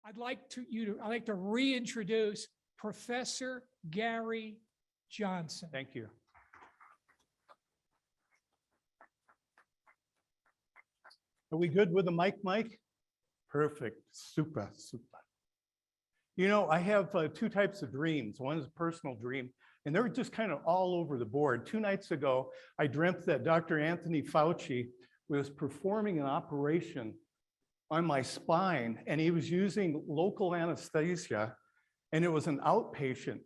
I'd like to reintroduce Professor Gary Johnson. Thank you. Are we good with the mic, Mike? Perfect. Super, super. You know, I have two types of dreams. One is a personal dream, and they're just kind of all over the board. 2 nights ago, I dreamt that Dr. Anthony Fauci was performing an operation on my spine, and he was using local anesthesia, and it was an outpatient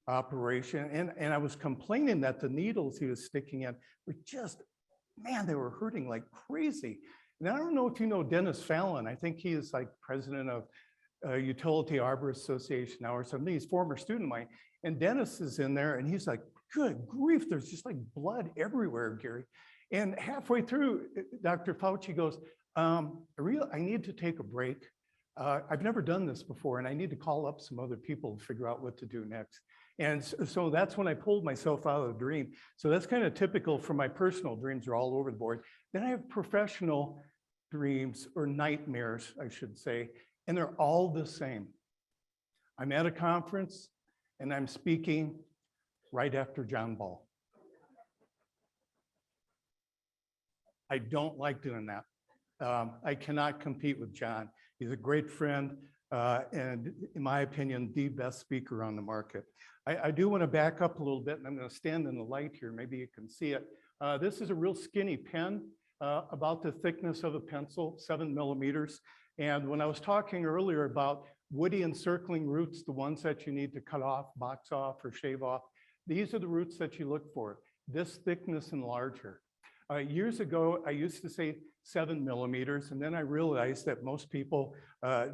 operation. And I was complaining that the needles he was sticking in were just, man, they were hurting like crazy. And I don't know if you know Dennis Fallon. I think he is like president of Utility Arbor Association now or something. He's a former student of mine. And Dennis is in there and he's like, good grief, there's just like blood everywhere, Gary. And halfway through, Dr. Fauci goes, I need to take a break. I've never done this before and I need to call up some other people to figure out what to do next. And so that's when I pulled myself out of the dream. So that's kind of typical for my personal dreams are all over the board. Then I have professional dreams or nightmares, I should say, and they're all the same. I'm at a conference and I'm speaking right after John Ball. I don't like doing that. I cannot compete with John. He's a great friend and in my opinion, the best speaker on the market. I do want to back up a little bit and I'm going to stand in the light here. Maybe you can see it. This is a real skinny pen, about the thickness of a pencil, 7 millimeters. And when I was talking earlier about woody encircling roots, the ones that you need to cut off, box off, or shave off, these are the roots that you look for, this thickness and larger. Years ago, I used to say 7 millimeters, and then I realized that most people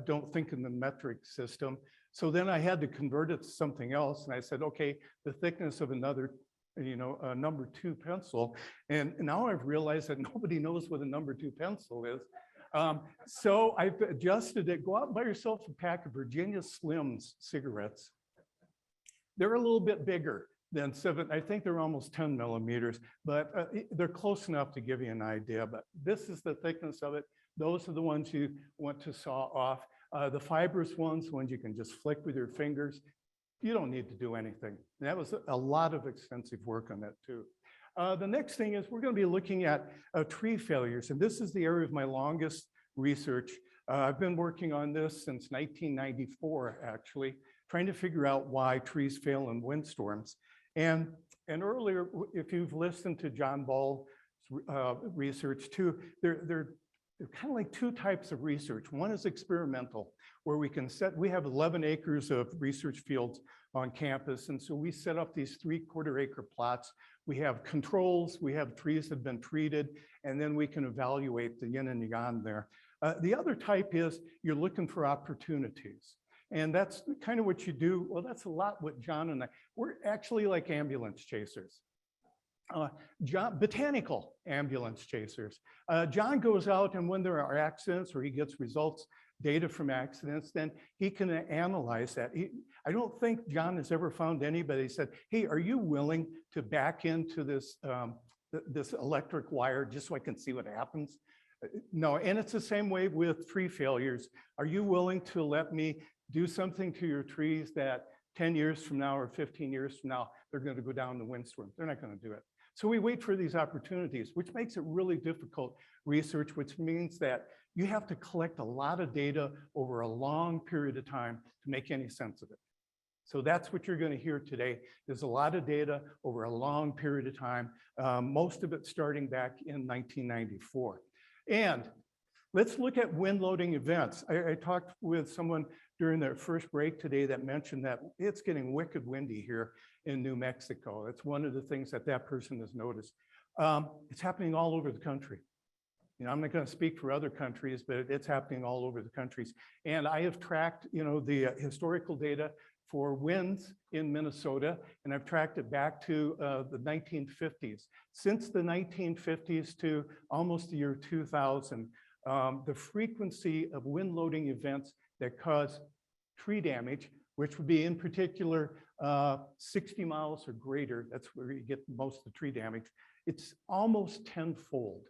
don't think in the metric system. So then I had to convert it to something else, and I said, okay, the thickness of another number 2 pencil. And now I've realized that nobody knows what a number 2 pencil is. So I've adjusted it. Go out and buy yourself a pack of Virginia Slims cigarettes. They're a little bit bigger than 7. I think they're almost 10 millimeters, but they're close enough to give you an idea. But this is the thickness of it. Those are the ones you want to saw off. The fibrous ones you can just flick with your fingers. You don't need to do anything. And that was a lot of extensive work on that too. The next thing is we're going to be looking at tree failures. And this is the area of my longest research. I've been working on this since 1994, actually, trying to figure out why trees fail in windstorms. And earlier, if you've listened to John Ball's research too, they're kind of like 2 types of research. One is experimental, where we have 11 acres of research fields on campus. And so we set up these 3/4 acre plots. We have controls, we have trees that have been treated, and then we can evaluate the yin and yang there. The other type is you're looking for opportunities. And that's kind of what you do. Well, that's a lot what John and we're actually like ambulance chasers. Botanical ambulance chasers. John goes out and when there are accidents or he gets results, data from accidents, then he can analyze that. I don't think John has ever found anybody said, hey, are you willing to back into this, this electric wire just so I can see what happens? No, and it's the same way with tree failures. Are you willing to let me do something to your trees that 10 years from now or 15 years from now, they're going to go down the windstorm? They're not going to do it. So we wait for these opportunities, which makes it really difficult research, which means that you have to collect a lot of data over a long period of time to make any sense of it. So that's what you're going to hear today. There's a lot of data over a long period of time, most of it starting back in 1994. And let's look at wind loading events. I talked with someone during the first break today that mentioned that it's getting wicked windy here in New Mexico. That's one of the things that person has noticed. It's happening all over the country. You know, I'm not going to speak for other countries, but it's happening all over the countries. And I have tracked, the historical data for winds in Minnesota, and I've tracked it back to the 1950s. Since the 1950s to almost the year 2000, the frequency of wind loading events that cause tree damage, which would be in particular 60 miles or greater, that's where you get most of the tree damage, it's almost tenfold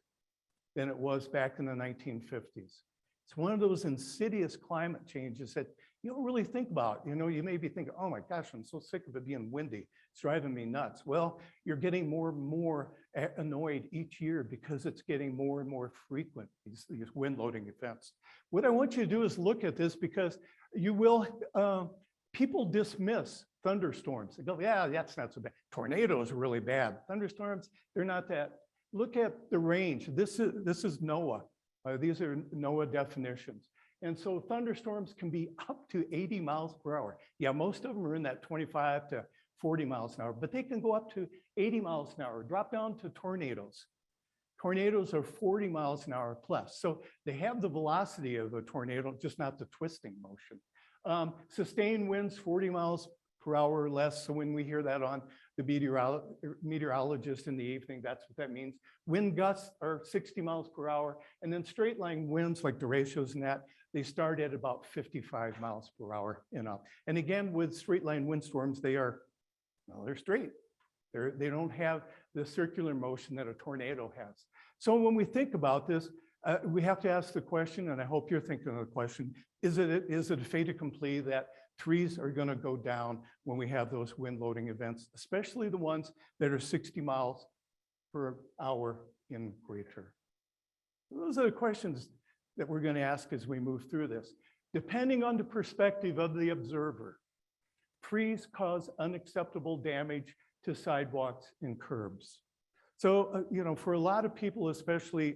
than it was back in the 1950s. It's one of those insidious climate changes that you don't really think about. You know, you may be thinking, oh my gosh, I'm so sick of it being windy. It's driving me nuts. Well, you're getting more and more annoyed each year because it's getting more and more frequent, these wind loading events. What I want you to do is look at this because you will, people dismiss thunderstorms. They go, yeah, that's not so bad. Tornadoes are really bad. Thunderstorms, they're not that. Look at the range. This is NOAA. These are NOAA definitions. And so thunderstorms can be up to 80 miles per hour. Yeah, most of them are in that 25 to 40 miles an hour, but they can go up to 80 miles an hour, drop down to tornadoes. Tornadoes are 40 miles an hour plus. So they have the velocity of a tornado, just not the twisting motion. Sustained winds 40 miles per hour or less. So when we hear that on the meteorologist in the evening, that's what that means. Wind gusts are 60 miles per hour. And then straight line winds, like the ratios in that, they start at about 55 miles per hour and up. And again, with straight line windstorms, they're straight. They don't have the circular motion that a tornado has. So when we think about this, we have to ask the question, and I hope you're thinking of the question, is it a fait accompli that trees are going to go down when we have those wind loading events, especially the ones that are 60 miles per hour and greater? Those are the questions that we're going to ask as we move through this. Depending on the perspective of the observer, trees cause unacceptable damage to sidewalks and curbs. So, for a lot of people, especially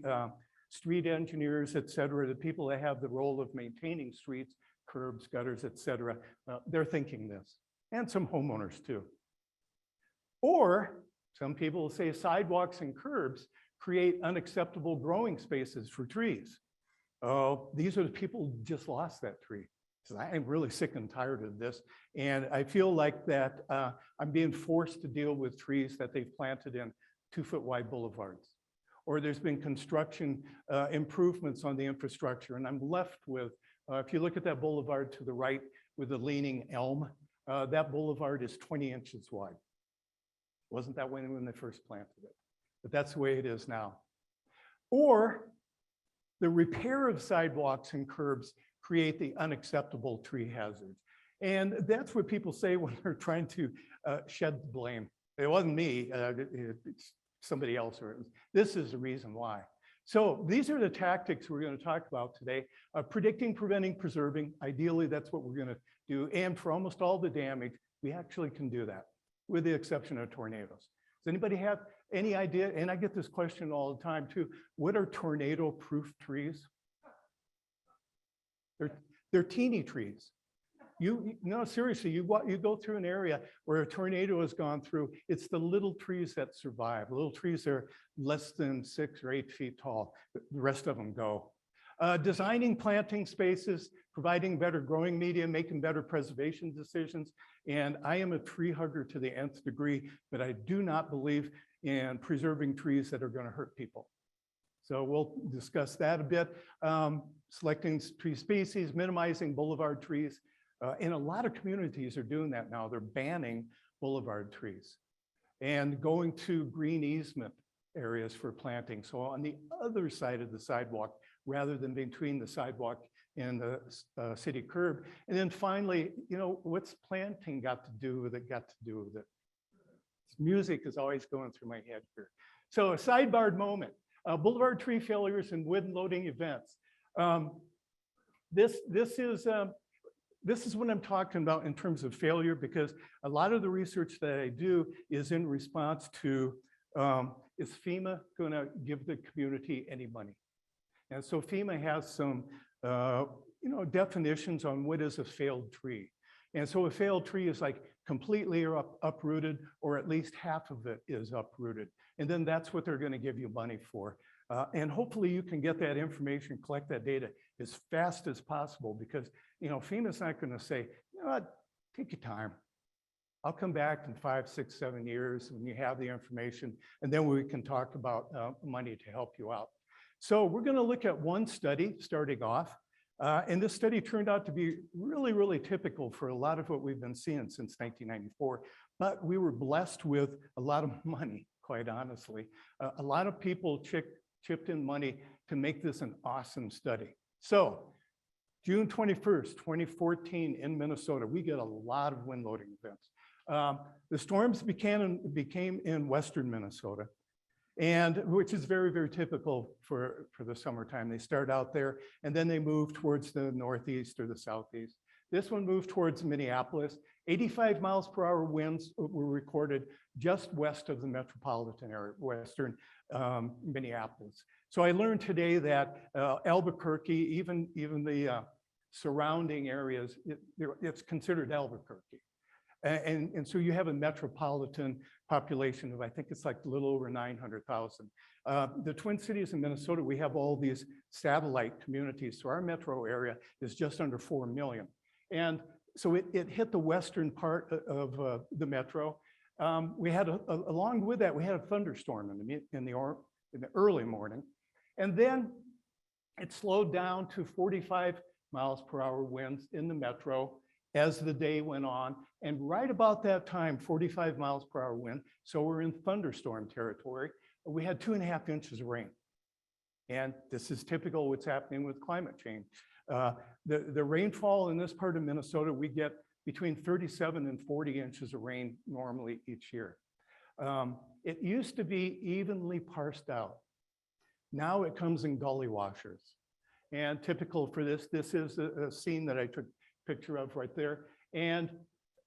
street engineers, et cetera, the people that have the role of maintaining streets, curbs, gutters, et cetera, they're thinking this, and some homeowners too. Or some people will say sidewalks and curbs create unacceptable growing spaces for trees. Oh, these are the people who just lost that tree. So I'm really sick and tired of this. And I feel like that I'm being forced to deal with trees that they've planted in 2-foot wide boulevards. Or there's been construction improvements on the infrastructure. And I'm left with, if you look at that boulevard to the right with the leaning elm, that boulevard is 20 inches wide. Wasn't that way when they first planted it? But that's the way it is now. Or the repair of sidewalks and curbs create the unacceptable tree hazards. And that's what people say when they're trying to shed the blame. It wasn't me, it's somebody else. This is the reason why. So these are the tactics we're going to talk about today. Predicting, preventing, preserving. Ideally, that's what we're going to do. And for almost all the damage, we actually can do that, with the exception of tornadoes. Does anybody have any idea? And I get this question all the time too. What are tornado-proof trees? They're teeny trees. No, seriously, you go through an area where a tornado has gone through, it's the little trees that survive. The little trees are less than 6 or 8 feet tall. The rest of them go. Designing planting spaces, providing better growing media, making better preservation decisions. And I am a tree hugger to the nth degree, but I do not believe in preserving trees that are going to hurt people. So we'll discuss that a bit. Selecting tree species, minimizing boulevard trees. And a lot of communities are doing that now. They're banning boulevard trees and going to green easement areas for planting. So on the other side of the sidewalk, rather than between the sidewalk and the city curb. And then finally, what's planting got to do with it? Music is always going through my head here. So a sidebar moment, boulevard tree failures and wind loading events. This is what I'm talking about in terms of failure, because a lot of the research that I do is in response to, is FEMA going to give the community any money? And so FEMA has some, definitions on what is a failed tree. And so a failed tree is like completely uprooted, or at least half of it is uprooted. And then that's what they're going to give you money for. And hopefully you can get that information, collect that data as fast as possible, because FEMA's not going to say, you know what, take your time. I'll come back in 5, 6, 7 years when you have the information, and then we can talk about money to help you out. So we're going to look at one study starting off. And this study turned out to be really, really typical for a lot of what we've been seeing since 1994. But we were blessed with a lot of money, quite honestly. A lot of people chipped in money to make this an awesome study. So June 21st, 2014 in Minnesota, we get a lot of wind loading events. The storms became in western Minnesota, and which is very, very typical for the summertime. They start out there and then they move towards the northeast or the southeast. This one moved towards Minneapolis. 85 miles per hour winds were recorded just west of the metropolitan area, western Minneapolis. So I learned today that Albuquerque, even the surrounding areas, it's considered Albuquerque. And so you have a metropolitan population of, I think it's like a little over 900,000. The Twin Cities in Minnesota, we have all these satellite communities. So our metro area is just under 4 million. And so it hit the western part of the metro. We had, along with that, we had a thunderstorm in the early morning. And then it slowed down to 45 miles per hour winds in the metro as the day went on. And right about that time, 45 miles per hour wind, so we're in thunderstorm territory, we had 2.5 inches of rain. And this is typical of what's happening with climate change. The rainfall in this part of Minnesota, we get between 37 and 40 inches of rain normally each year. It used to be evenly parsed out. Now it comes in gully washers. And typical for this is a scene that I took a picture of right there. And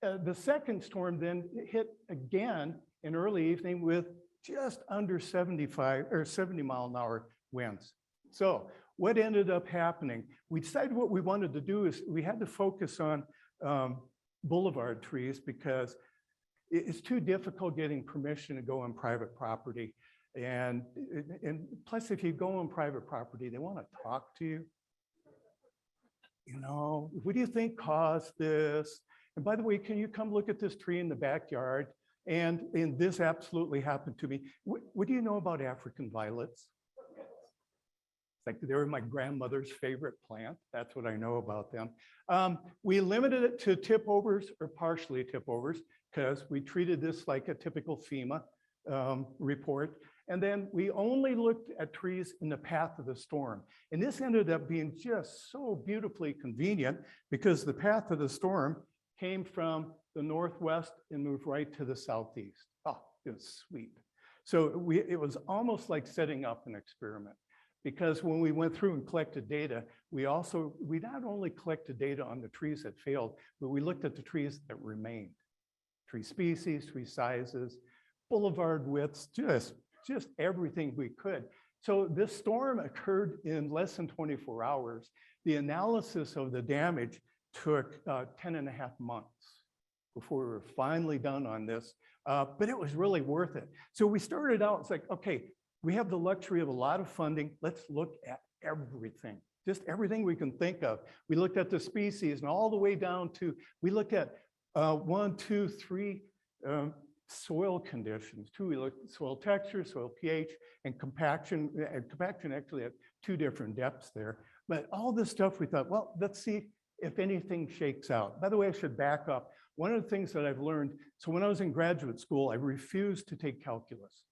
the second storm then hit again in early evening with just under 75 or 70 mile an hour winds. So what ended up happening? We decided what we wanted to do is we had to focus on boulevard trees because it's too difficult getting permission to go on private property. And plus, if you go on private property, they want to talk to you. You know, what do you think caused this? And by the way, can you come look at this tree in the backyard? And this absolutely happened to me. What do you know about African violets? Like they were my grandmother's favorite plant. That's what I know about them. We limited it to tip overs or partially tip overs because we treated this like a typical FEMA report. And then we only looked at trees in the path of the storm. And this ended up being just so beautifully convenient because the path of the storm came from the northwest and moved right to the southeast. Oh, it was sweet. So it was almost like setting up an experiment. Because when we went through and collected data, we not only collected data on the trees that failed, but we looked at the trees that remained. Tree species, tree sizes, boulevard widths, just everything we could. So this storm occurred in less than 24 hours. The analysis of the damage took 10.5 months before we were finally done on this, but it was really worth it. So we started out, it's like, okay, we have the luxury of a lot of funding. Let's look at everything, just everything we can think of. We looked at the species and all the way down to, we looked at 1, 2, 3 soil conditions. We looked at soil texture, soil pH, and compaction. And compaction actually had 2 different depths there. But all this stuff we thought, well, let's see if anything shakes out. By the way, I should back up. One of the things that I've learned, so when I was in graduate school, I refused to take calculus.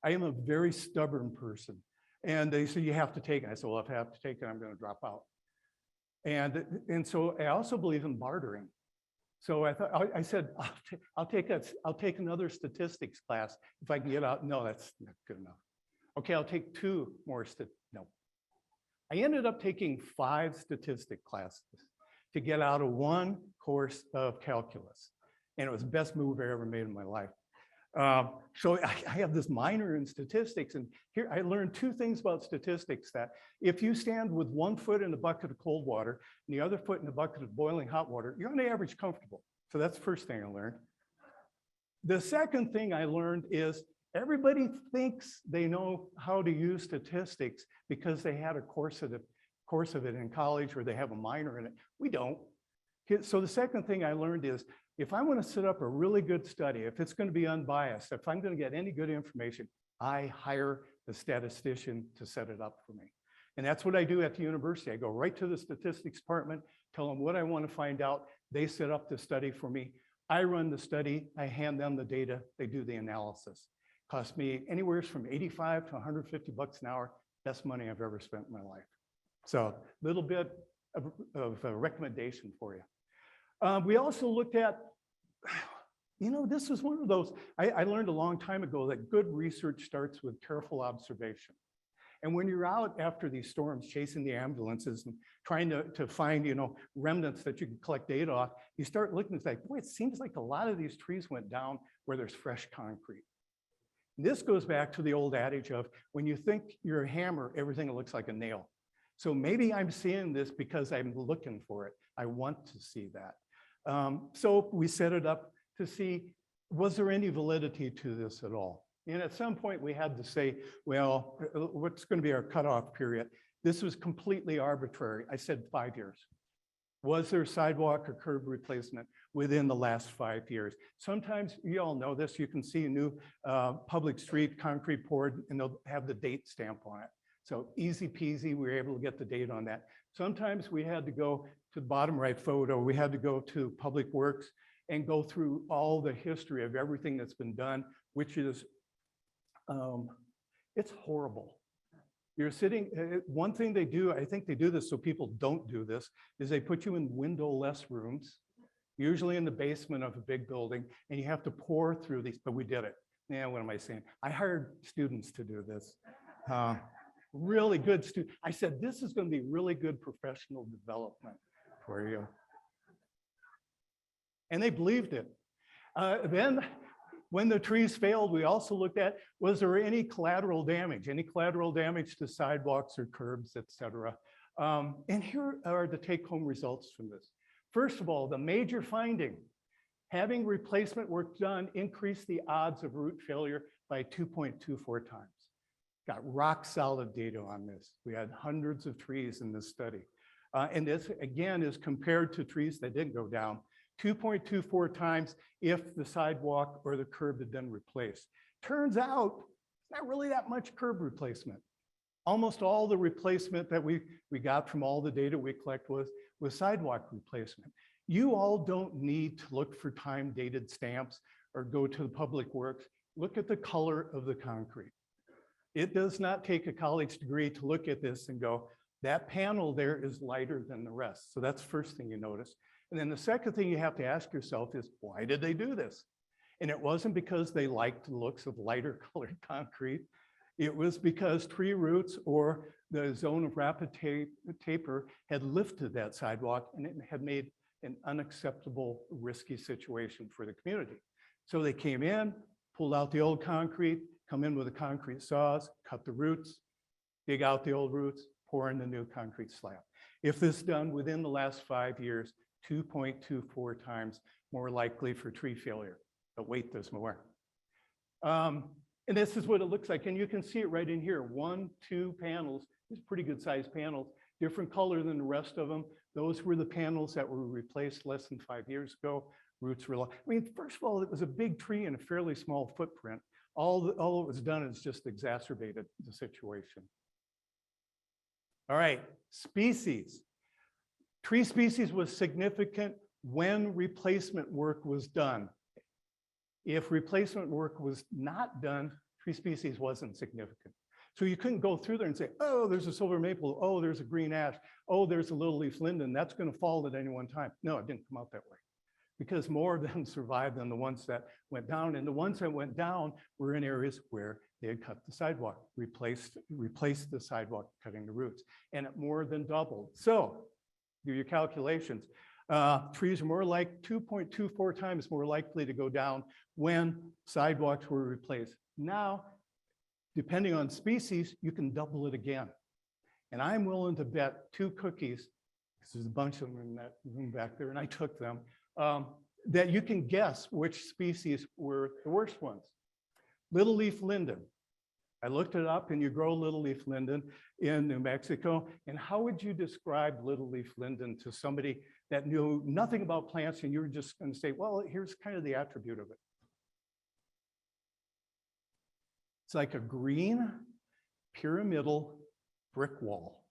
I am a very stubborn person. And they say, you have to take it. I said, well, if I have to take it, I'm going to drop out. And so I also believe in bartering. So I said, I'll take another statistics class if I can get out. No, that's not good enough. Okay, I'll take 2 more. No. I ended up taking 5 statistic classes to get out of 1 course of calculus. And it was the best move I ever made in my life. So I have this minor in statistics, and here I learned 2 things about statistics: that if you stand with 1 foot in a bucket of cold water and the other foot in a bucket of boiling hot water, you're on the average comfortable. So that's the first thing I learned. The second thing I learned is everybody thinks they know how to use statistics because they had a course of it in college or they have a minor in it. We don't. So the second thing I learned is, if I want to set up a really good study, if it's going to be unbiased, if I'm going to get any good information, I hire the statistician to set it up for me. And that's what I do at the university. I go right to the statistics department, tell them what I want to find out. They set up the study for me. I run the study. I hand them the data. They do the analysis. Cost me anywhere from $85 to $150 an hour. Best money I've ever spent in my life. So a little bit of a recommendation for you. We also looked at, this is one of those, I learned a long time ago that good research starts with careful observation. And when you're out after these storms chasing the ambulances and trying to find, remnants that you can collect data off, you start looking and say, boy, it seems like a lot of these trees went down where there's fresh concrete. This goes back to the old adage of when you think you're a hammer, everything looks like a nail. So maybe I'm seeing this because I'm looking for it. I want to see that. So we set it up to see, was there any validity to this at all? And at some point we had to say, well, what's going to be our cutoff period? This was completely arbitrary. I said 5 years. Was there sidewalk or curb replacement within the last 5 years? Sometimes, you all know this, you can see a new public street concrete poured and they'll have the date stamp on it. So easy peasy, we were able to get the date on that. Sometimes we had to go to the bottom right photo, we had to go to Public Works and go through all the history of everything that's been done, which is, it's horrible. You're sitting, one thing they do, I think they do this so people don't do this, is they put you in windowless rooms, usually in the basement of a big building, and you have to pour through these, but we did it. Yeah, what am I saying? I hired students to do this. Really good students. I said, this is going to be really good professional development for you. And they believed it. Then when the trees failed, we also looked at, was there any collateral damage to sidewalks or curbs, et cetera. And here are the take-home results from this. First of all, the major finding, having replacement work done increased the odds of root failure by 2.24 times. Got rock solid data on this. We had hundreds of trees in this study. And this, again, is compared to trees that didn't go down. 2.24 times if the sidewalk or the curb had been replaced. Turns out, it's not really that much curb replacement. Almost all the replacement that we got from all the data we collect was sidewalk replacement. You all don't need to look for time-dated stamps or go to the Public Works. Look at the color of the concrete. It does not take a college degree to look at this and go, that panel there is lighter than the rest. So that's the first thing you notice. And then the second thing you have to ask yourself is, why did they do this? And it wasn't because they liked the looks of lighter colored concrete. It was because tree roots or the zone of rapid taper had lifted that sidewalk and it had made an unacceptable, risky situation for the community. So they came in, pulled out the old concrete, come in with the concrete saws, cut the roots, dig out the old roots, pour in the new concrete slab. If this is done within the last 5 years, 2.24 times more likely for tree failure. But wait, there's more. And this is what it looks like. And you can see it right in here. 1, 2 panels, these pretty good sized panels, different color than the rest of them. Those were the panels that were replaced less than 5 years ago. Roots were long. I mean, first of all, it was a big tree and a fairly small footprint. All that was done is just exacerbated the situation. All right, species. Tree species was significant when replacement work was done. If replacement work was not done, tree species wasn't significant. So you couldn't go through there and say, oh, there's a silver maple, oh, there's a green ash, oh, there's a little leaf linden, that's going to fall at any one time. No, it didn't come out that way because more of them survived than the ones that went down. And the ones that went down were in areas where they had cut the sidewalk, replaced the sidewalk, cutting the roots, and it more than doubled. So do your calculations. Trees are more like 2.24 times more likely to go down when sidewalks were replaced. Now, depending on species, you can double it again. And I'm willing to bet 2 cookies, because there's a bunch of them in that room back there, and I took them, that you can guess which species were the worst ones. Little leaf linden. I looked it up, and you grow little leaf linden in New Mexico. And how would you describe little leaf linden to somebody that knew nothing about plants and you were just going to say, well, here's kind of the attribute of it. It's like a green pyramidal brick wall.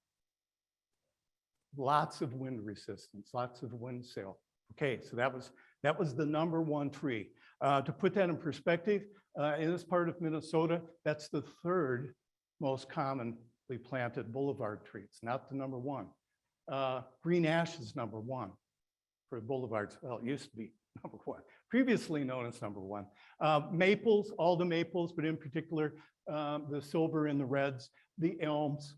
Lots of wind resistance, lots of wind sail. Okay, so that was the #1 tree. To put that in perspective, in this part of Minnesota, that's the 3rd most common specifically planted boulevard trees, not the number one. Green ash is number one for boulevards. Well, it used to be number one, previously known as number one. Maples, all the maples, but in particular, the silver and the reds, the elms,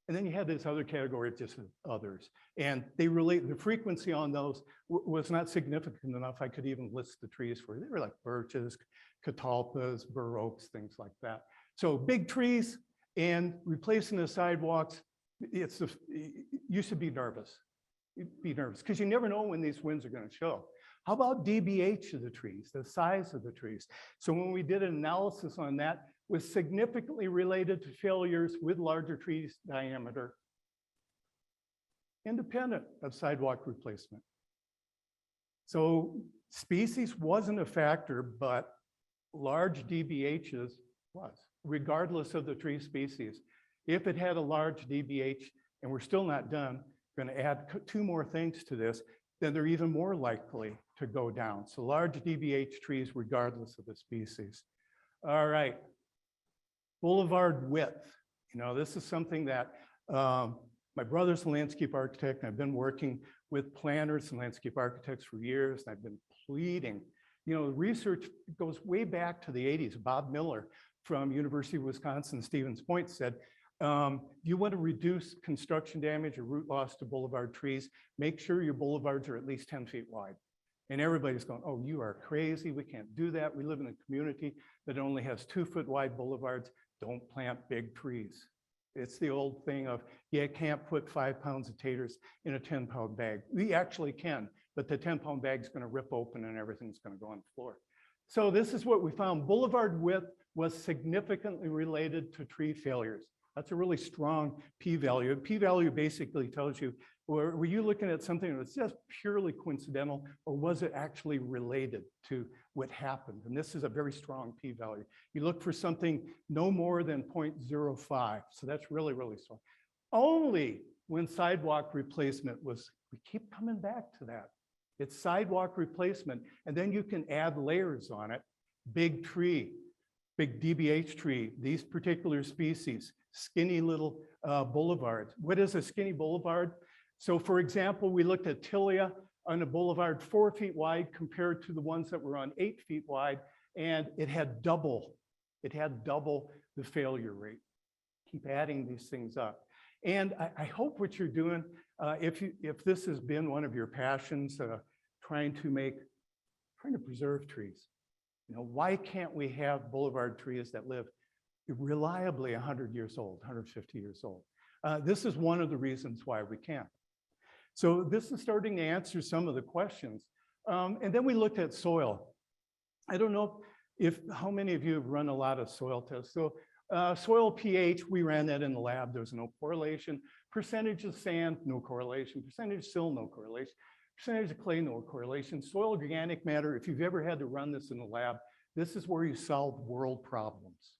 and then you had this other category of just others. And they relate, the frequency on those was not significant enough. I could even list the trees for you. They were like birches, catalpas, bur oaks, things like that. So big trees and replacing the sidewalks, you should be nervous. You'd be nervous because you never know when these winds are going to show. How about DBH of the trees, the size of the trees? So when we did an analysis on that, was significantly related to failures with larger trees diameter, independent of sidewalk replacement. So species wasn't a factor, but large DBHs was, regardless of the tree species. If it had a large DBH, and we're still not done, going to add two more things to this, then they're even more likely to go down. So large DBH trees, regardless of the species. All right. Boulevard width. You know, this is something that my brother's a landscape architect, and I've been working with planners and landscape architects for years, and I've been pleading. You know, research goes way back to the 80s. Bob Miller from University of Wisconsin, Stevens Point said, you want to reduce construction damage or root loss to boulevard trees, make sure your boulevards are at least 10 feet wide. And everybody's going, oh, you are crazy. We can't do that. We live in a community that only has 2 foot wide boulevards. Don't plant big trees. It's the old thing of, you can't put 5 pounds of taters in a 10-pound bag. We actually can, but the 10-pound bag is going to rip open and everything's going to go on the floor. So this is what we found. Boulevard width was significantly related to tree failures. That's a really strong p-value. P-value basically tells you, were you looking at something that was just purely coincidental, or was it actually related to what happened? And this is a very strong p-value. You look for something no more than 0.05. So that's really, really strong. Only when sidewalk replacement was, we keep coming back to that. It's sidewalk replacement, and then you can add layers on it. Big tree, big DBH tree, these particular species, skinny little boulevards. What is a skinny boulevard? So for example, we looked at Tilia on a boulevard 4 feet wide compared to the ones that were on 8 feet wide, and it had double the failure rate. Keep adding these things up. And I hope what you're doing, if this has been one of your passions, trying to preserve trees. You know, why can't we have boulevard trees that live reliably 100 years old, 150 years old? This is one of the reasons why we can't. So this is starting to answer some of the questions. And then we looked at soil. I don't know how many of you have run a lot of soil tests. So soil pH, we ran that in the lab. There's no correlation. Percentage of sand, no correlation. Percentage of silt, no correlation. Percentage of clay, no correlation. Soil organic matter, if you've ever had to run this in the lab, this is where you solve world problems.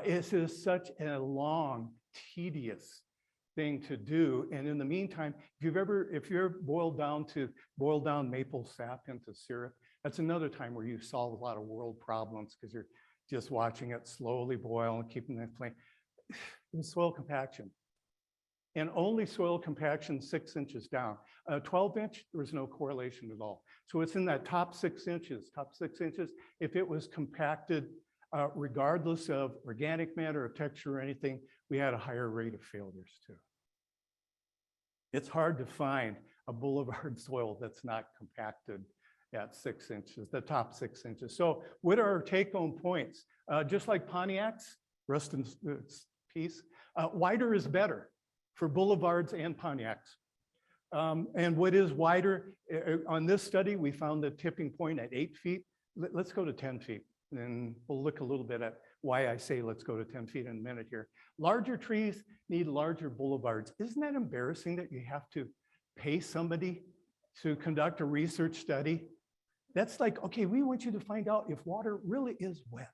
It is such a long, tedious thing to do. And in the meantime, if you're boiled down maple sap into syrup, that's another time where you solve a lot of world problems because you're just watching it slowly boil and keeping that flame. Soil compaction. And only soil compaction 6 inches down. 12 inch, there was no correlation at all. So it's in that top 6 inches, if it was compacted, regardless of organic matter or texture or anything, we had a higher rate of failures too. It's hard to find a boulevard soil that's not compacted at 6 inches, the top 6 inches. So what are our take-home points? Just like Pontiac's, rest in peace, wider is better for boulevards and Pontiacs. And what is wider? On this study, we found the tipping point at 8 feet. Let's go to 10 feet. And we'll look a little bit at why I say let's go to 10 feet in a minute here. Larger trees need larger boulevards. Isn't that embarrassing that you have to pay somebody to conduct a research study? That's like, okay, we want you to find out if water really is wet.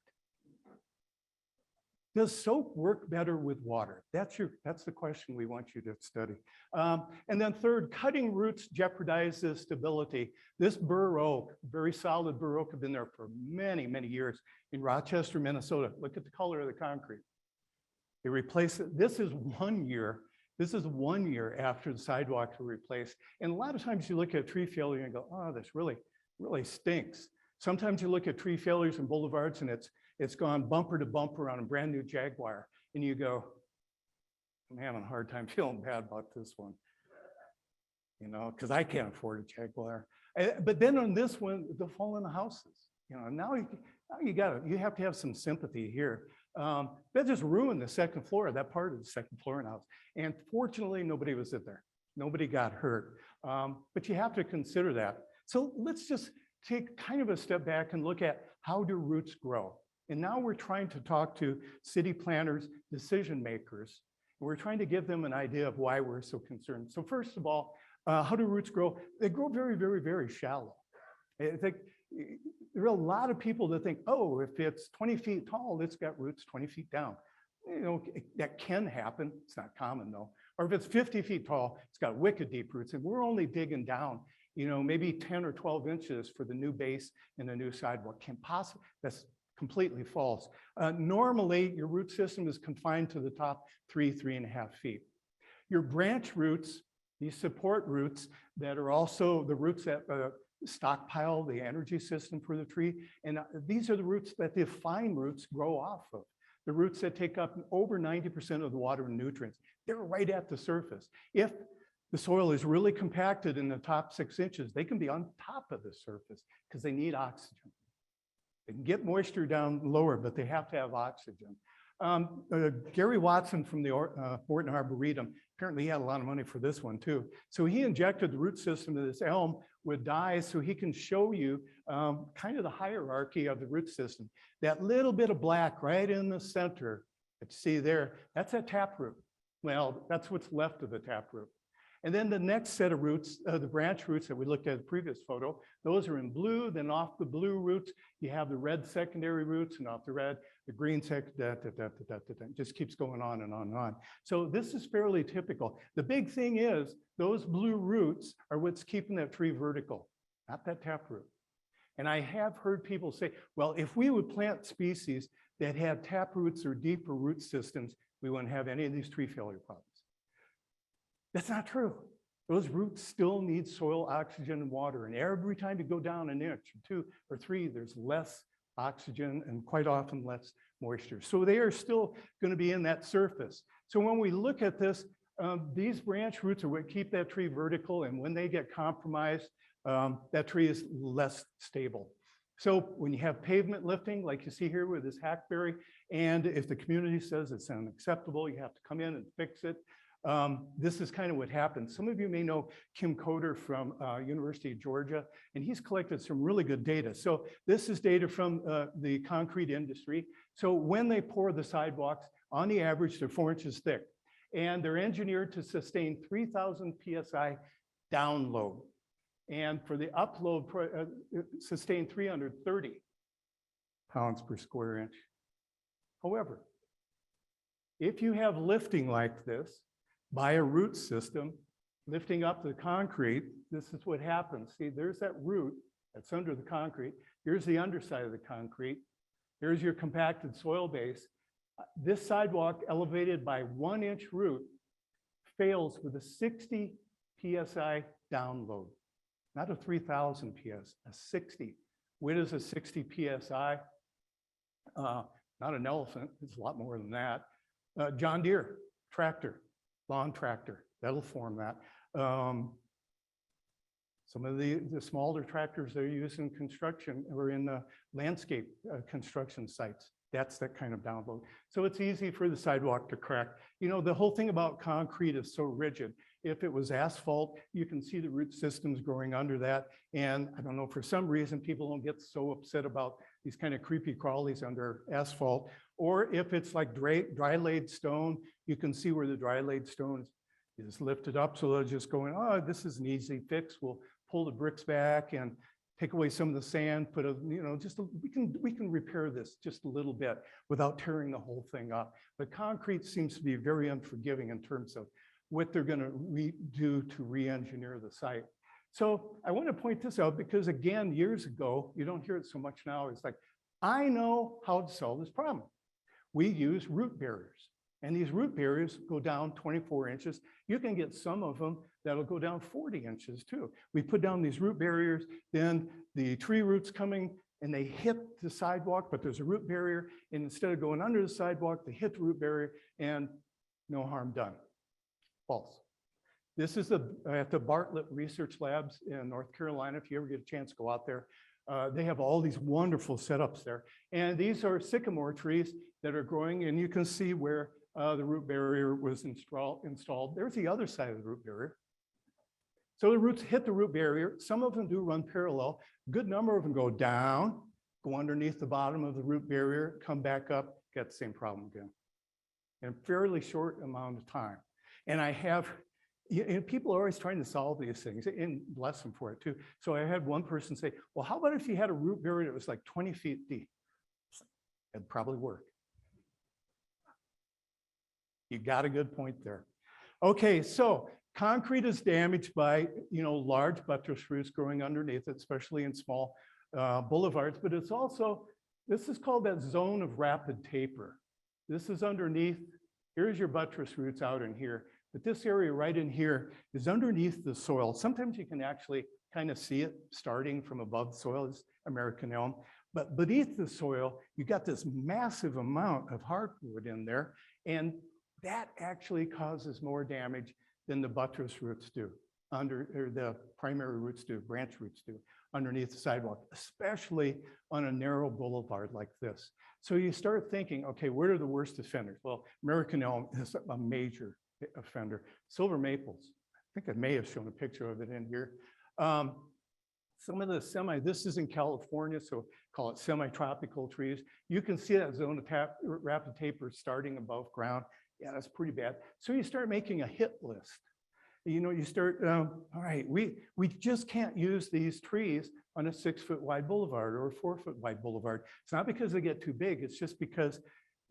Does soap work better with water? That's the question we want you to study. And then third, cutting roots jeopardizes stability. This bur oak, very solid bur oak, have been there for many, many years in Rochester, Minnesota. Look at the color of the concrete. They replaced it. This is 1 year. This is 1 year after the sidewalks were replaced. And a lot of times you look at tree failure and go, oh, this really stinks. Sometimes you look at tree failures and boulevards and it's gone bumper to bumper on a brand new Jaguar. And you go, I'm having a hard time feeling bad about this one, you know, because I can't afford a Jaguar. But then on this one, the fallen houses, you know, now you have to have some sympathy here. That just ruined the second floor, that part of the second floor in the house. And fortunately, nobody was in there. Nobody got hurt. But you have to consider that. So let's just take kind of a step back and look at how do roots grow. And now we're trying to talk to city planners, decision makers. We're trying to give them an idea of why we're so concerned. So first of all, how do roots grow? They grow very, very, very shallow. I think there are a lot of people that think, oh, if it's 20 feet tall, it's got roots 20 feet down. You know, that can happen. It's not common though. Or if it's 50 feet tall, it's got wicked deep roots. And we're only digging down, you know, maybe 10 or 12 inches for the new base and the new sidewalk. Can't possibly, that's completely false. Normally, your root system is confined to the top 3.5 feet. Your branch roots, these support roots that are also the roots that stockpile the energy system for the tree. And these are the roots that the fine roots grow off of. The roots that take up over 90% of the water and nutrients. They're right at the surface. If the soil is really compacted in the top 6 inches, they can be on top of the surface because they need oxygen. They can get moisture down lower, but they have to have oxygen. Gary Watson from the Morton Arboretum, apparently he had a lot of money for this one too. So he injected the root system of this elm with dyes so he can show you kind of the hierarchy of the root system. That little bit of black right in the center that you see there, that's a taproot. Well, that's what's left of the taproot. And then the next set of roots, the branch roots that we looked at in the previous photo, those are in blue. Then off the blue roots, you have the red secondary roots, and off the red, the green just keeps going on and on and on. So this is fairly typical. The big thing is those blue roots are what's keeping that tree vertical, not that taproot. And I have heard people say, well, if we would plant species that had taproots or deeper root systems, we wouldn't have any of these tree failure problems. That's not true. Those roots still need soil, oxygen, and water. And every time you go down an inch or 2 or 3, there's less oxygen and quite often less moisture. So they are still going to be in that surface. So when we look at this, these branch roots are what keep that tree vertical. And when they get compromised, that tree is less stable. So when you have pavement lifting, like you see here with this hackberry, and if the community says it's unacceptable, you have to come in and fix it. This is kind of what happens. Some of you may know Kim Coder from University of Georgia, and he's collected some really good data. So this is data from the concrete industry. So when they pour the sidewalks, on the average, they're 4 inches thick, and they're engineered to sustain 3,000 PSI download. And for the upload, sustain 330 pounds per square inch. However, if you have lifting like this, by a root system, lifting up the concrete, this is what happens. See, there's that root that's under the concrete. Here's the underside of the concrete. Here's your compacted soil base. This sidewalk elevated by 1 inch root fails with a 60 PSI download, not a 3,000 PS, a 60. What is a 60 PSI? Not an elephant, it's a lot more than that. John Deere tractor. Lawn tractor, that'll form that. Some of the smaller tractors they're used in construction or in landscape construction sites, that's that kind of download. So it's easy for the sidewalk to crack. You know, the whole thing about concrete is so rigid. If it was asphalt, you can see the root systems growing under that. And I don't know, for some reason, people don't get so upset about these kind of creepy crawlies under asphalt. Or if it's like dry laid stone, you can see where the dry laid stone is lifted up. So they're just going, oh, this is an easy fix. We'll pull the bricks back and take away some of the sand, put a, you know, we can repair this just a little bit without tearing the whole thing up. But concrete seems to be very unforgiving in terms of what they're going to do to re-engineer the site. So I want to point this out because, again, years ago, you don't hear it so much now. It's like, I know how to solve this problem. We use root barriers. And these root barriers go down 24 inches. You can get some of them that'll go down 40 inches too. We put down these root barriers, then the tree roots coming and they hit the sidewalk, but there's a root barrier. And instead of going under the sidewalk, they hit the root barrier and no harm done. False. This is at the Bartlett Research Labs in North Carolina. If you ever get a chance to go out there, they have all these wonderful setups there. And these are sycamore trees that are growing, and you can see where the root barrier was installed. There's the other side of the root barrier. So the roots hit the root barrier. Some of them do run parallel. A good number of them go down, go underneath the bottom of the root barrier, come back up, get the same problem again in a fairly short amount of time. And I have, people are always trying to solve these things, and bless them for it too. So I had one person say, well, how about if you had a root barrier that was like 20 feet deep? It'd probably work. You got a good point there. Okay, so concrete is damaged by, large buttress roots growing underneath it, especially in small boulevards, but it's also, this is called that zone of rapid taper. This is underneath, here's your buttress roots out in here, but this area right in here is underneath the soil. Sometimes you can actually kind of see it starting from above the soil, it's American elm, but beneath the soil, you got this massive amount of hardwood in there, and that actually causes more damage than the buttress roots do, or the primary roots do, branch roots do, underneath the sidewalk, especially on a narrow boulevard like this. So you start thinking, okay, where are the worst offenders? Well, American elm is a major offender. Silver maples, I think I may have shown a picture of it in here. Some of the this is in California, so call it semi-tropical trees. You can see that zone of rapid taper starting above ground. Yeah, that's pretty bad. So you start making a hit list. You start, all right, we just can't use these trees on a 6-foot wide boulevard or a 4-foot wide boulevard. It's not because they get too big, it's just because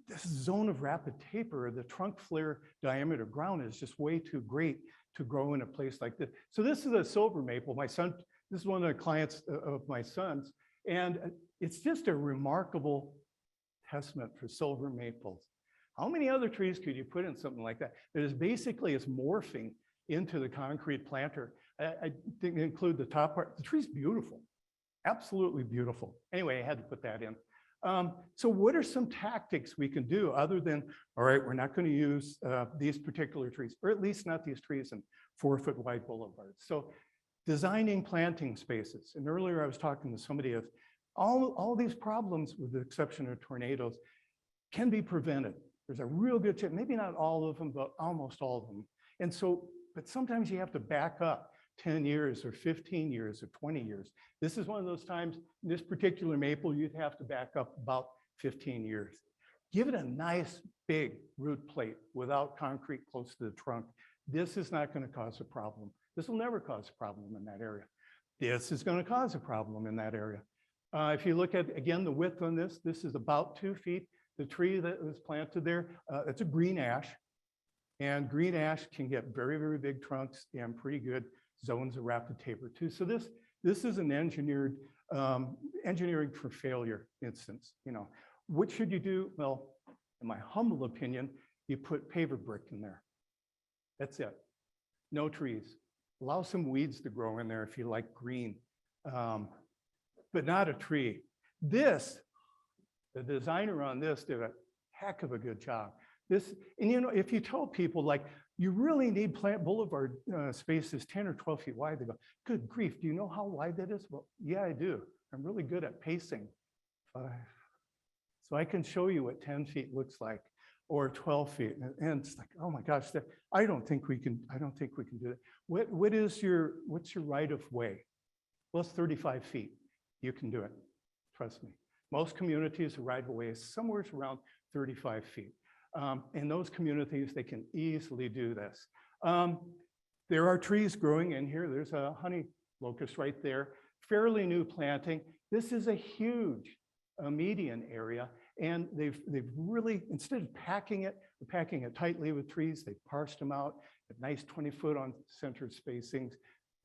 this zone of rapid taper, the trunk flare diameter ground is just way too great to grow in a place like this. So this is a silver maple. My son, this is one of the clients of my son's, and it's just a remarkable testament for silver maples. How many other trees could you put in something like that? That is basically, it's morphing into the concrete planter. I didn't include the top part. The tree's beautiful, absolutely beautiful. Anyway, I had to put that in. So what are some tactics we can do other than, all right, we're not going to use these particular trees, or at least not these trees in 4-foot wide boulevards. So designing planting spaces. And earlier I was talking to somebody of all these problems, with the exception of tornadoes, can be prevented. There's a real good chance, maybe not all of them, but almost all of them. And so, but sometimes you have to back up 10 years or 15 years or 20 years. This is one of those times, this particular maple, you'd have to back up about 15 years. Give it a nice big root plate without concrete close to the trunk. This is not going to cause a problem. This will never cause a problem in that area. This is going to cause a problem in that area. If you look at, again, the width on this, this is about 2 feet. The tree that was planted there, it's a green ash. And green ash can get very, very big trunks and pretty good zones of rapid taper too. So this is an engineering for failure instance. What should you do? Well, in my humble opinion, you put paver brick in there. That's it. No trees. Allow some weeds to grow in there if you like green, but not a tree. The designer on this did a heck of a good job. And if you tell people like, you really need plant boulevard spaces 10 or 12 feet wide, they go, good grief, do you know how wide that is? Well, yeah, I do. I'm really good at pacing. So I can show you what 10 feet looks like, or 12 feet. And it's like, oh my gosh, I don't think we can do that. What's your right of way? Well, it's 35 feet. You can do it, trust me. Most communities, the right of way is somewhere around 35 feet. In those communities, they can easily do this. There are trees growing in here. There's a honey locust right there, fairly new planting. This is a huge median area, and they've really, instead of packing it tightly with trees, they've parsed them out, a nice 20-foot on centered spacings,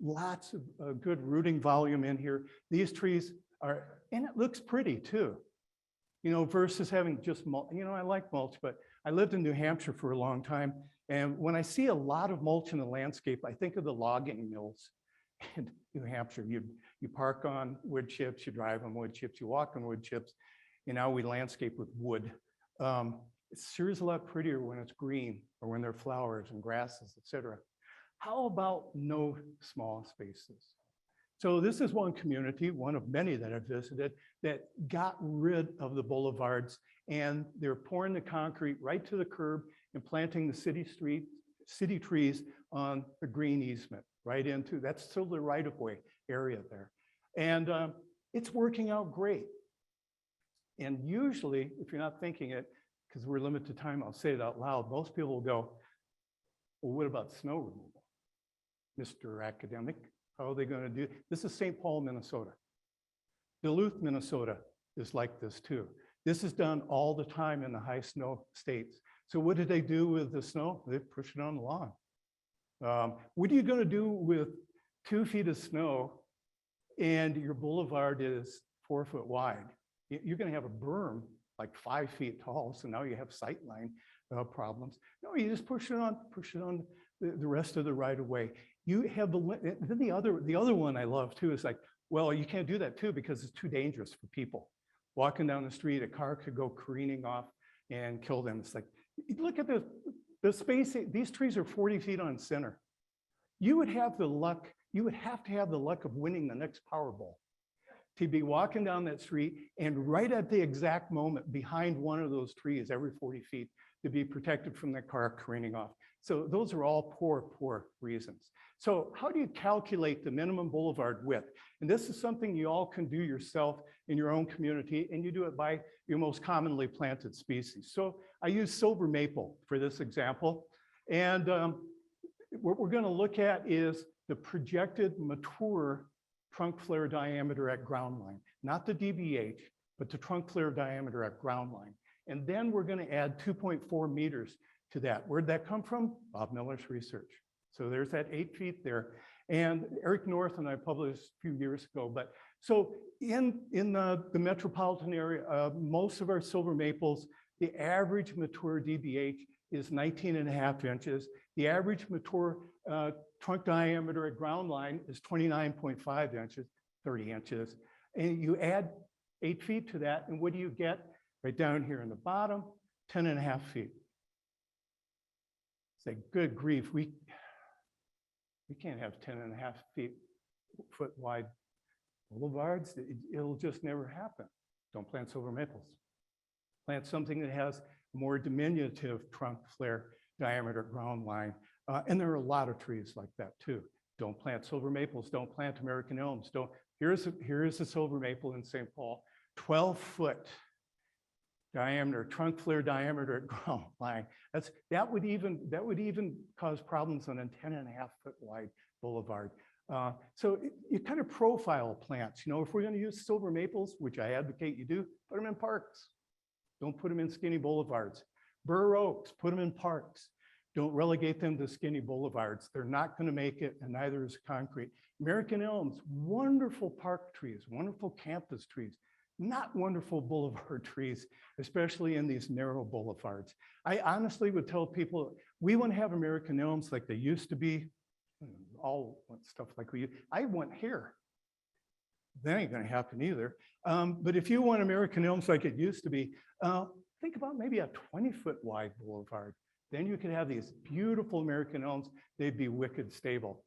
lots of good rooting volume in here. These trees are, and it looks pretty too, versus having just mulch. I like mulch, but I lived in New Hampshire for a long time. And when I see a lot of mulch in the landscape, I think of the logging mills in New Hampshire. You park on wood chips, you drive on wood chips, you walk on wood chips. And now we landscape with wood. It sure is a lot prettier when it's green or when there are flowers and grasses, et cetera. How about no small spaces? So this is one community, one of many that I've visited, that got rid of the boulevards, and they're pouring the concrete right to the curb and planting the city trees on the green easement right into, that's still the right-of-way area there. And it's working out great. And usually, if you're not thinking it, because we're limited to time, I'll say it out loud, most people will go, well, what about snow removal? Mr. Academic, how are they going to do? This is St. Paul, Minnesota. Duluth, Minnesota is like this too. This is done all the time in the high snow states. So what did they do with the snow? They push it on the lawn. What are you going to do with 2 feet of snow and your boulevard is 4 foot wide? You're going to have a berm like 5 feet tall. So now you have sightline problems. No, you just push it on the rest of the right of way. You have then the other one I love too is like, well, you can't do that too because it's too dangerous for people. Walking down the street, a car could go careening off and kill them. It's like, look at the space. These trees are 40 feet on center. You would have the luck, you would have to have the luck of winning the next Powerball to be walking down that street and right at the exact moment behind one of those trees every 40 feet to be protected from that car careening off. So those are all poor reasons. So how do you calculate the minimum boulevard width? And this is something you all can do yourself in your own community, and you do it by your most commonly planted species. So I use silver maple for this example. And what we're going to look at is the projected mature trunk flare diameter at ground line, not the DBH, but the trunk flare diameter at ground line. And then we're going to add 2.4 meters to that. Where'd that come from? Bob Miller's research. So there's that 8 feet there. And Eric North and I published a few years ago. But so in the metropolitan area, most of our silver maples, the average mature DBH is 19.5 inches. The average mature trunk diameter at ground line is 29.5 inches, 30 inches. And you add 8 feet to that, and what do you get? Right down here in the bottom, 10.5 feet. Say, good grief, we can't have 10.5 foot wide boulevards. It'll just never happen. Don't plant silver maples. Plant something that has more diminutive trunk flare diameter ground line. And there are a lot of trees like that too. Don't plant silver maples. Don't plant American elms. Here's a silver maple in St. Paul, 12-foot diameter, trunk flare diameter at ground line. That would even cause problems on a 10.5-foot wide boulevard. So you kind of profile plants. You know, if we're going to use silver maples, which I advocate you do, put them in parks. Don't put them in skinny boulevards. Bur oaks, put them in parks. Don't relegate them to skinny boulevards. They're not going to make it, and neither is concrete. American elms, wonderful park trees, wonderful campus trees, not wonderful boulevard trees, especially in these narrow boulevards. I honestly would tell people, we want to have American elms like they used to be, all stuff like I want here. That ain't going to happen either. But if you want American elms like it used to be, think about maybe a 20-foot wide boulevard. Then you could have these beautiful American elms. They'd be wicked stable.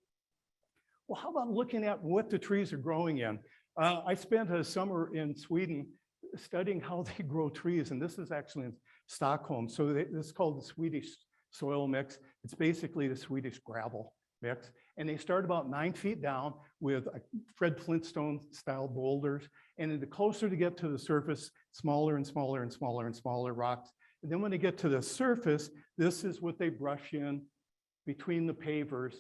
Well, how about looking at what the trees are growing in? I spent a summer in Sweden studying how they grow trees, and this is actually in Stockholm. So this is called the Swedish soil mix. It's basically the Swedish gravel mix. And they start about 9 feet down with Fred Flintstone style boulders. And the closer to get to the surface, smaller and smaller and smaller and smaller rocks. And then when they get to the surface, this is what they brush in between the pavers.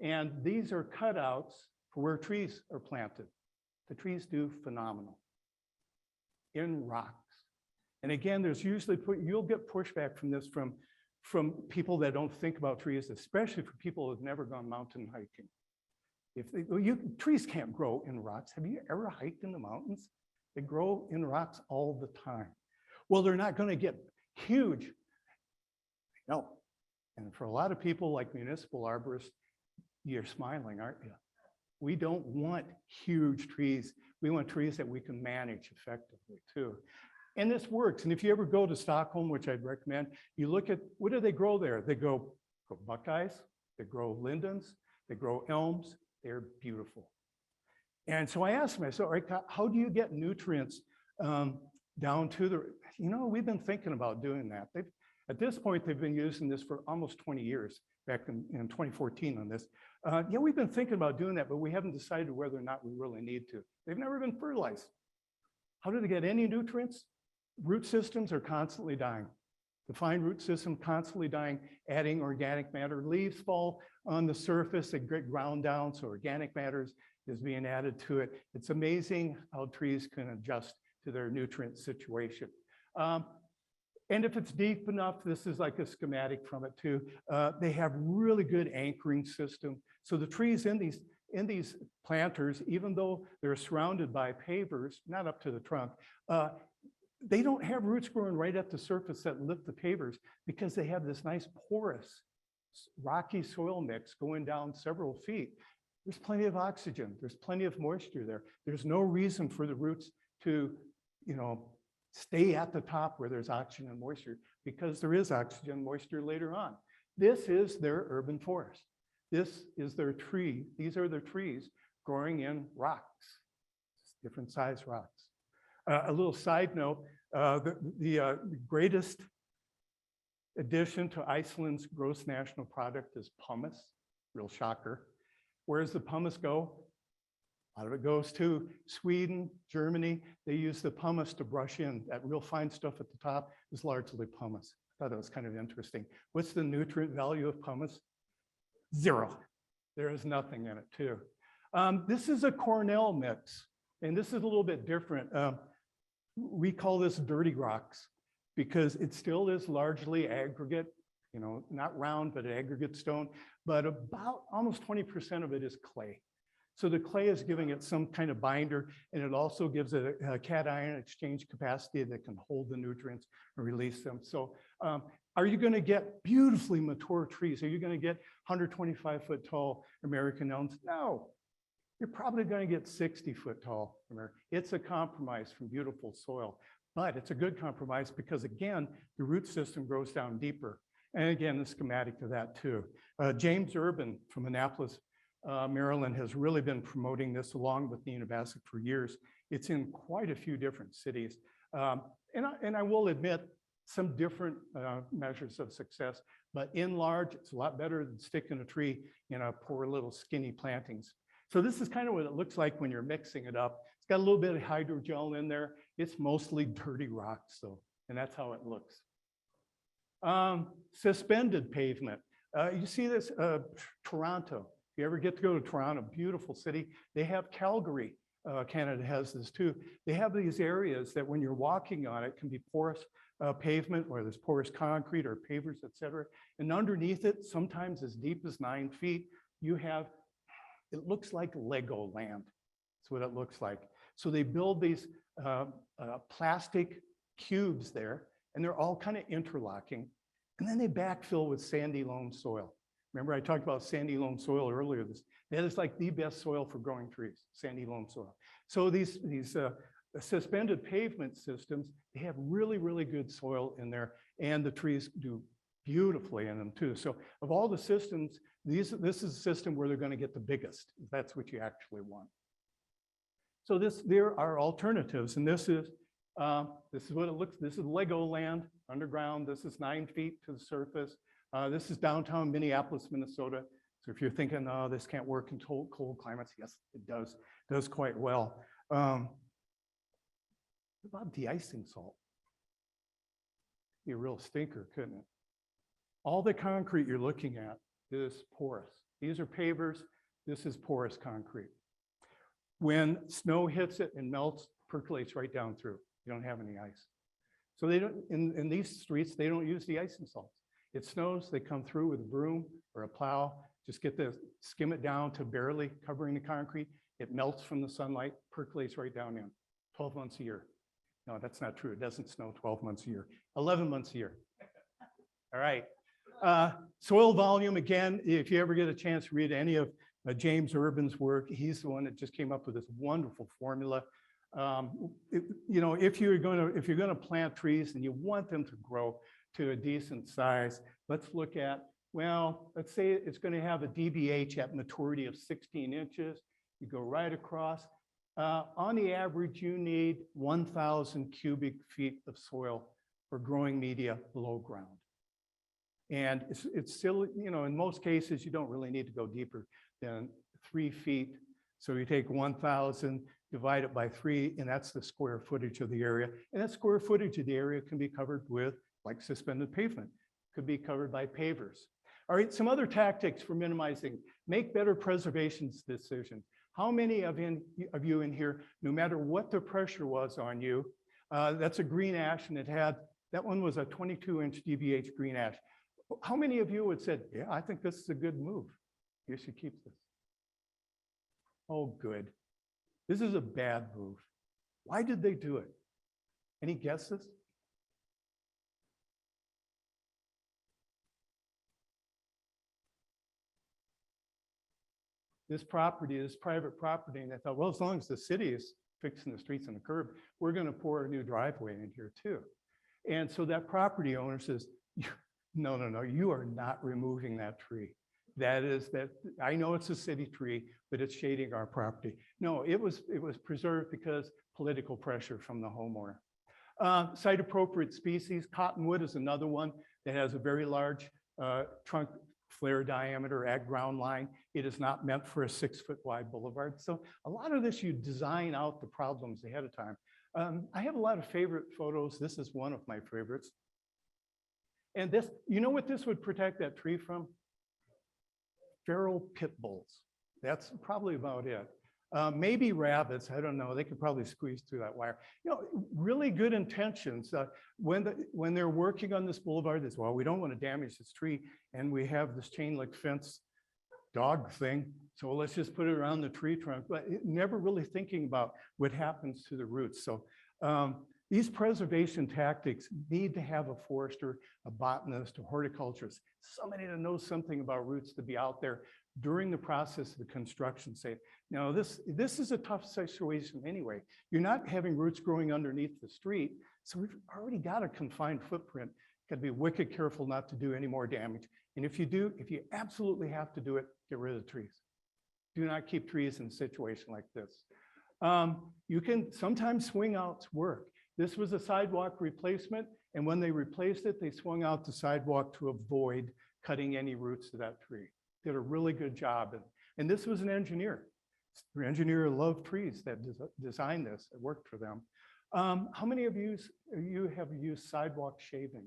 And these are cutouts for where trees are planted. The trees do phenomenal in rocks. And again, there's usually, you'll get pushback from this from people that don't think about trees, especially for people who've never gone mountain hiking. Trees can't grow in rocks. Have you ever hiked in the mountains? They grow in rocks all the time. Well, they're not going to get huge. No. And for a lot of people like municipal arborists, you're smiling, aren't you? We don't want huge trees. We want trees that we can manage effectively too. And this works. And if you ever go to Stockholm, which I'd recommend, you look at, what do they grow there? They grow buckeyes, they grow lindens, they grow elms. They're beautiful. And so I asked myself, all right, how do you get nutrients down to the, we've been thinking about doing that. At this point, they've been using this for almost 20 years, back in 2014 on this. Yeah, we've been thinking about doing that, but we haven't decided whether or not we really need to. They've never been fertilized. How do they get any nutrients? Root systems are constantly dying. The fine root system constantly dying, adding organic matter. Leaves fall on the surface, they get ground down, so organic matter is being added to it. It's amazing how trees can adjust to their nutrient situation. And if it's deep enough, this is like a schematic from it too. They have really good anchoring system. So the trees in these planters, even though they're surrounded by pavers, not up to the trunk, they don't have roots growing right at the surface that lift the pavers because they have this nice porous, rocky soil mix going down several feet. There's plenty of oxygen. There's plenty of moisture there. There's no reason for the roots to, stay at the top where there's oxygen and moisture because there is oxygen and moisture later on. This is their urban forest. This is their tree. These are their trees growing in rocks, different size rocks. A little side note, the greatest addition to Iceland's gross national product is pumice, real shocker. Where does the pumice go? A lot of it goes to Sweden, Germany. They use the pumice to brush in. That real fine stuff at the top is largely pumice. I thought that was kind of interesting. What's the nutrient value of pumice? 0. There is nothing in it too. This is a Cornell mix, and this is a little bit different. We call this dirty rocks because it still is largely aggregate, not round, but aggregate stone, but about almost 20% of it is clay. So the clay is giving it some kind of binder, and it also gives it a cation exchange capacity that can hold the nutrients and release them. So are you going to get beautifully mature trees? Are you going to get 125-foot tall American elms? No. You're probably going to get 60-foot tall. It's a compromise from beautiful soil, but it's a good compromise because, again, the root system grows down deeper. And again, the schematic to that too. James Urban from Annapolis, Maryland has really been promoting this along with Nina Bassett for years. It's in quite a few different cities. And I will admit some different measures of success, but in large, it's a lot better than sticking a tree in a poor little skinny plantings. So this is kind of what it looks like when you're mixing it up. It's got a little bit of hydrogel in there. It's mostly dirty rocks, and that's how it looks. Suspended pavement. You see this, Toronto. If you ever get to go to Toronto, beautiful city. They have Calgary, Canada has this too. They have these areas that when you're walking on it can be porous pavement, where there's porous concrete or pavers, et cetera. And underneath it, sometimes as deep as 9 feet, you have, it looks like Lego land. That's what it looks like. So they build these plastic cubes there, and they're all kind of interlocking. And then they backfill with sandy loam soil. Remember I talked about sandy loam soil earlier. That is like the best soil for growing trees, sandy loam soil. So these suspended pavement systems, they have really, really good soil in there, and the trees do beautifully in them too. So of all the systems, this is a system where they're going to get the biggest, if that's what you actually want. So there are alternatives, and this is what it looks. This is Lego land underground. This is 9 feet to the surface. This is downtown Minneapolis, Minnesota. So if you're thinking, oh, this can't work in cold climates, yes, it does. It does quite well. What about de-icing salt? Be a real stinker, couldn't it? All the concrete you're looking at is porous. These are pavers. This is porous concrete. When snow hits it and melts, percolates right down through. You don't have any ice. So they don't, in these streets, they don't use de-icing salts. It snows, they come through with a broom or a plow, just skim it down to barely covering the concrete. It melts from the sunlight, percolates right down in, 12 months a year. No, that's not true. It doesn't snow 12 months a year, 11 months a year. All right. Soil volume, again, if you ever get a chance to read any of James Urban's work, he's the one that just came up with this wonderful formula. If you're going to plant trees and you want them to grow to a decent size, let's look at, well, let's say it's going to have a DBH at maturity of 16 inches. You go right across. On the average, you need 1,000 cubic feet of soil for growing media below ground. And it's still, in most cases, you don't really need to go deeper than 3 feet. So you take 1,000, divide it by 3, and that's the square footage of the area. And that square footage of the area can be covered with, like suspended pavement, could be covered by pavers. All right, some other tactics for minimizing: make better preservation decisions. How many of you in here, no matter what the pressure was on you, that's a green ash, and that one was a 22-inch DBH green ash. How many of you would said, yeah, I think this is a good move. You should keep this. Oh, good. This is a bad move. Why did they do it? Any guesses? This property is private property, and I thought, well, as long as the city is fixing the streets and the curb, we're going to pour a new driveway in here too. And so that property owner says, no, you are not removing that tree. I know it's a city tree, but it's shading our property. No, it was preserved because political pressure from the homeowner. Site appropriate species, cottonwood is another one that has a very large trunk flare diameter at ground line. It is not meant for a 6-foot wide boulevard. So a lot of this, you design out the problems ahead of time. I have a lot of favorite photos. This is one of my favorites. And this, you know what this would protect that tree from? Feral pit bulls. That's probably about it. Maybe rabbits, I don't know. They could probably squeeze through that wire. Really good intentions. When they're working on this boulevard, as well, we don't want to damage this tree, and we have this chain link fence dog thing, so let's just put it around the tree trunk, but never really thinking about what happens to the roots. So these preservation tactics need to have a forester, a botanist, a horticulturist, somebody that knows something about roots to be out there during the process of the construction. Say, now this is a tough situation anyway. You're not having roots growing underneath the street, so we've already got a confined footprint. Got to be wicked careful not to do any more damage. And if you absolutely have to do it, get rid of the trees. Do not keep trees in a situation like this. You can sometimes swing outs work. This was a sidewalk replacement, and when they replaced it, they swung out the sidewalk to avoid cutting any roots to that tree. Did a really good job. And this was an engineer. The engineer loved trees that designed this. It worked for them. How many of you have used sidewalk shaving?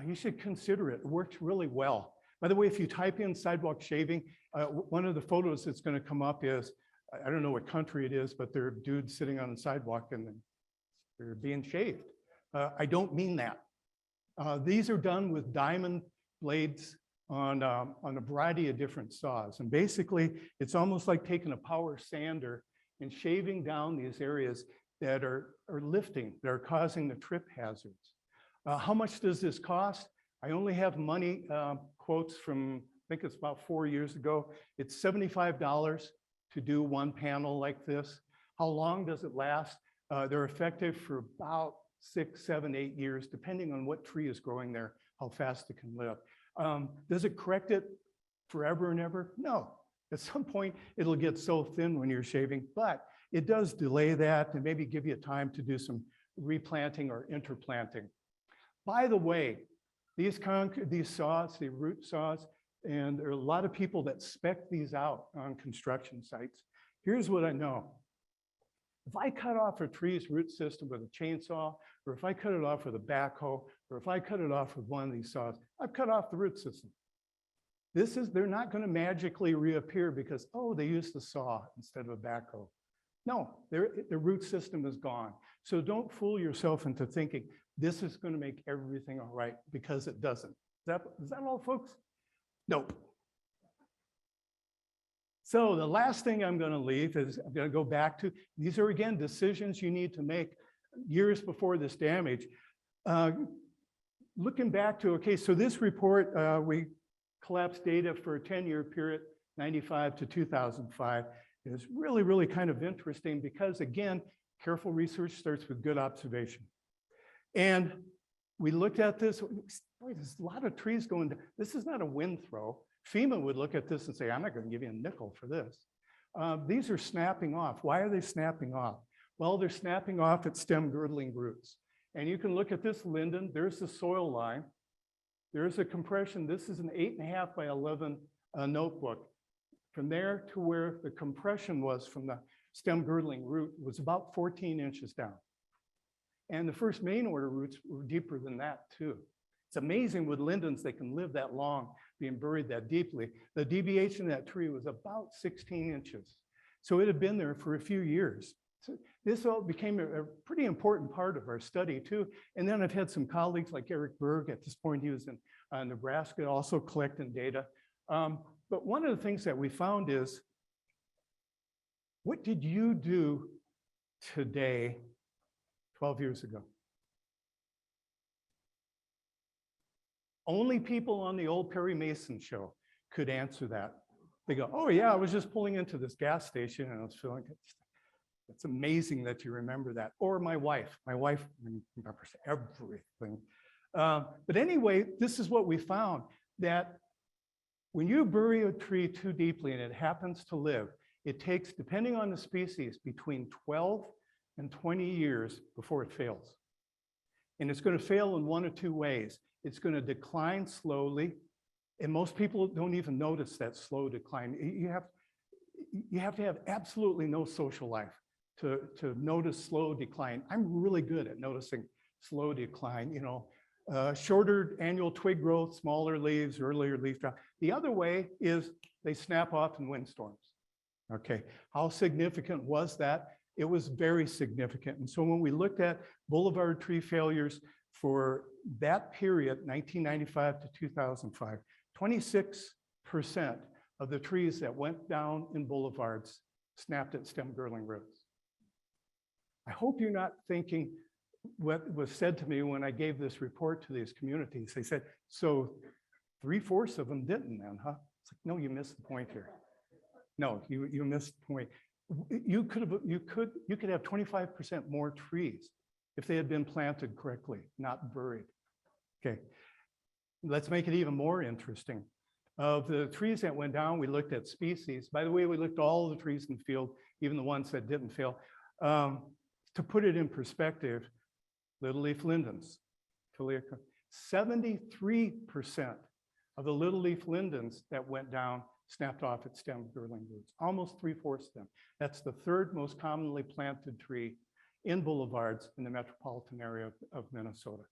You should consider it. It works really well. By the way, if you type in sidewalk shaving, one of the photos that's going to come up is, I don't know what country it is, but there are dudes sitting on the sidewalk and they're being shaved. I don't mean that. These are done with diamond blades on a variety of different saws. And basically, it's almost like taking a power sander and shaving down these areas that are lifting, that are causing the trip hazards. How much does this cost? I only have money quotes from, I think it's about 4 years ago. It's $75 to do one panel like this. How long does it last? They're effective for about 6, 7, 8 years, depending on what tree is growing there, how fast it can live. Does it correct it forever and ever? No. At some point, it'll get so thin when you're shaving, but it does delay that and maybe give you time to do some replanting or interplanting. By the way, these saws, the root saws, and there are a lot of people that spec these out on construction sites. Here's what I know. If I cut off a tree's root system with a chainsaw, or if I cut it off with a backhoe, or if I cut it off with one of these saws, I've cut off the root system. They're not going to magically reappear because, oh, they used the saw instead of a backhoe. No, the root system is gone. So don't fool yourself into thinking this is going to make everything all right, because it doesn't. Is that all, folks? Nope. So the last thing I'm going to leave is I'm going to go back to, these are again decisions you need to make years before this damage. looking back to, okay, so this report, we collapsed data for a 10-year period, 95 to 2005. It was really, really kind of interesting because, again, careful research starts with good observation. And we looked at this, boy, there's a lot of trees going down. This is not a wind throw. FEMA would look at this and say, I'm not going to give you a nickel for this. These are snapping off. Why are they snapping off? Well, they're snapping off at stem girdling roots. And you can look at this linden. There's the soil line. There's a compression. This is an 8.5 by 11 notebook. From there to where the compression was from the stem girdling root was about 14 inches down. And the first main order roots were deeper than that too. It's amazing with lindens, they can live that long, being buried that deeply. The deviation of that tree was about 16 inches. So it had been there for a few years. So this all became a pretty important part of our study too. And then I've had some colleagues like Eric Berg, at this point he was in Nebraska, also collecting data. But one of the things that we found is, what did you do today 12 years ago? Only people on the old Perry Mason show could answer that. They go, oh yeah, I was just pulling into this gas station and I was feeling it. It's amazing that you remember that. Or my wife remembers everything. But anyway, this is what we found, that when you bury a tree too deeply and it happens to live, it takes, depending on the species, between 12 and 20 years before it fails. And it's going to fail in one of two ways. It's going to decline slowly, and most people don't even notice that slow decline. You have to have absolutely no social life to notice slow decline. I'm really good at noticing slow decline, you know, shorter annual twig growth, smaller leaves, earlier leaf drop. The other way is they snap off in windstorms. Okay, how significant was that? It was very significant. And so when we looked at boulevard tree failures for that period, 1995 to 2005, 26% of the trees that went down in boulevards snapped at stem girdling roots. I hope you're not thinking what was said to me when I gave this report to these communities. They said, so 3/4 of them didn't then, huh? It's like, no, you missed the point here. No, you missed the point. You could have 25% more trees if they had been planted correctly, not buried. Okay, let's make it even more interesting. Of the trees that went down, we looked at species. By the way, we looked at all the trees in the field, even the ones that didn't fail. To put it in perspective, little leaf lindens, 73% of the little leaf lindens that went down snapped off at stem girdling roots, almost 3/4 of them. That's the third most commonly planted tree in boulevards in the metropolitan area of Minnesota.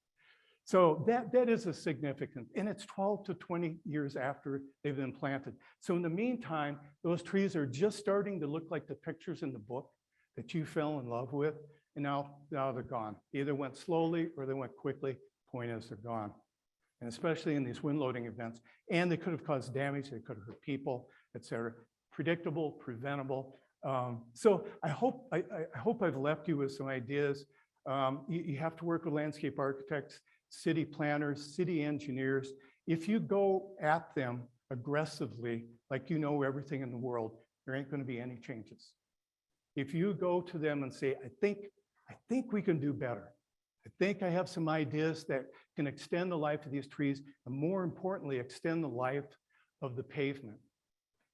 So that is a significant, and it's 12 to 20 years after they've been planted. So in the meantime, those trees are just starting to look like the pictures in the book that you fell in love with, and now they're gone. Either went slowly or they went quickly. Point is, they're gone. And especially in these wind loading events. And they could have caused damage, they could have hurt people, et cetera. Predictable, preventable. So I hope I've left you with some ideas. You have to work with landscape architects, city planners, city engineers. If you go at them aggressively, like you know everything in the world, there ain't going to be any changes. If you go to them and say, I think we can do better. I think I have some ideas that can extend the life of these trees, and more importantly, extend the life of the pavement.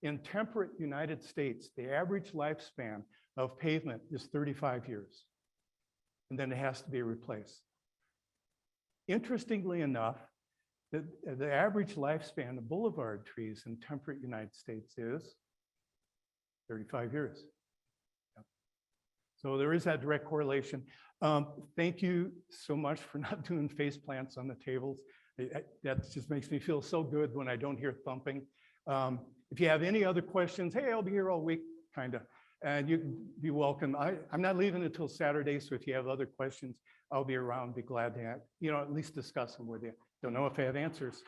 In temperate United States, the average lifespan of pavement is 35 years, and then it has to be replaced. Interestingly enough, the average lifespan of boulevard trees in temperate United States is 35 years. So there is that direct correlation. Thank you so much for not doing face plants on the tables. That just makes me feel so good when I don't hear thumping. If you have any other questions, hey, I'll be here all week, kind of. And you can be welcome. I'm not leaving until Saturday, so if you have other questions, I'll be around, be glad to, at least discuss them with you. Don't know if I have answers.